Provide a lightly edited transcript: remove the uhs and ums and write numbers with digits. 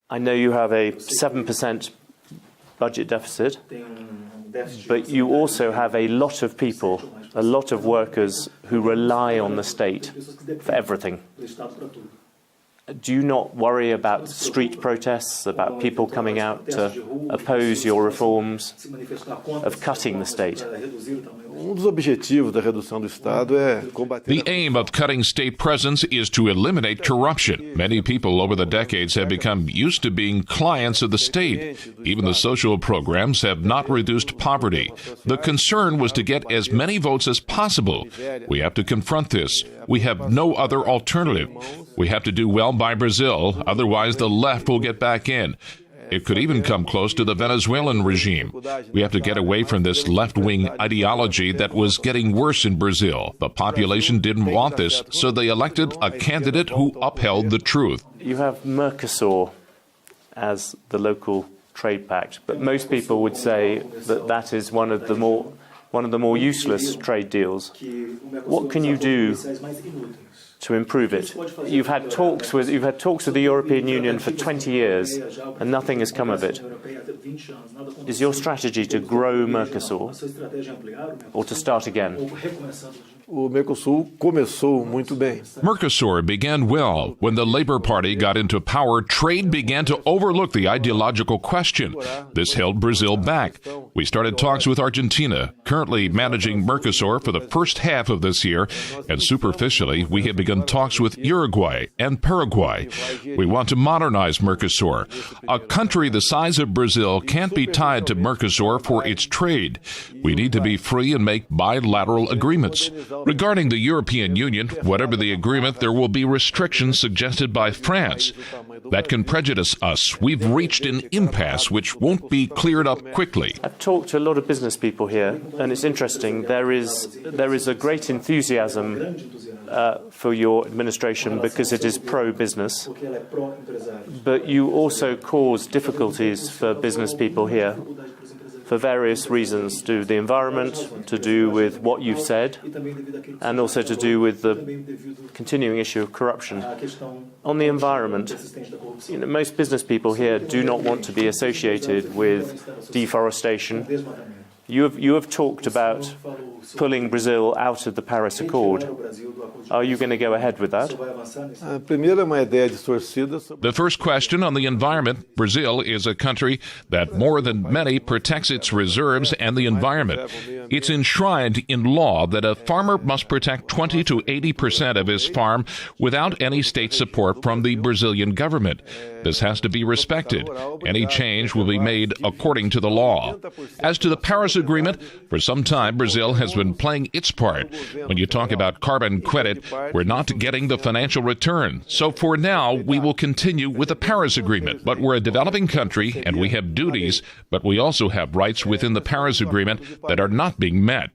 I know you have a 7% budget deficit, but you also have a lot of people, a lot of workers who rely on the state for everything. Do you not worry about street protests, about people coming out to oppose your reforms of cutting the state? The aim of cutting state presence is to eliminate corruption. Many people over the decades have become used to being clients of the state. Even the social programs have not reduced poverty. The concern was to get as many votes as possible. We have to confront this. We have no other alternative. We have to do well by Brazil, otherwise the left will get back in. It could even come close to the Venezuelan regime. We have to get away from this left-wing ideology that was getting worse in Brazil. The population didn't want this, so they elected a candidate who upheld the truth. You have Mercosur as the local trade pact, but most people would say that that is one of the more useless trade deals. What can you do to improve it? You've had talks with the European Union for 20 years, and nothing has come of it. Is your strategy to grow Mercosur or to start again? Mercosur began well. When the Labour Party got into power, trade began to overlook the ideological question. This held Brazil back. We started talks with Argentina, currently managing Mercosur for the first half of this year, and superficially, we have begun talks with Uruguay and Paraguay. We want to modernize Mercosur. A country the size of Brazil can't be tied to Mercosur for its trade. We need to be free and make bilateral agreements. Regarding the European Union, whatever the agreement, there will be restrictions suggested by France. That can prejudice us. We've reached an impasse which won't be cleared up quickly. I've talked to a lot of business people here, and it's interesting. There is a great enthusiasm for your administration because it is pro-business, but you also cause difficulties for business people here for various reasons, to do with the environment, to do with what you've said, and also to do with the continuing issue of corruption. On the environment, most business people here do not want to be associated with deforestation. You have talked about pulling Brazil out of the Paris Accord. Are you going to go ahead with that? The first question on the environment: Brazil is a country that more than many protects its reserves and the environment. It's enshrined in law that a farmer must protect 20 to 80% of his farm without any state support from the Brazilian government. This has to be respected. Any change will be made according to the law. As to the Paris Agreement, for some time Brazil has been playing its part. When you talk about carbon credit, we're not getting the financial return. So for now, we will continue with the Paris Agreement. But we're a developing country, and we have duties, but we also have rights within the Paris Agreement that are not being met.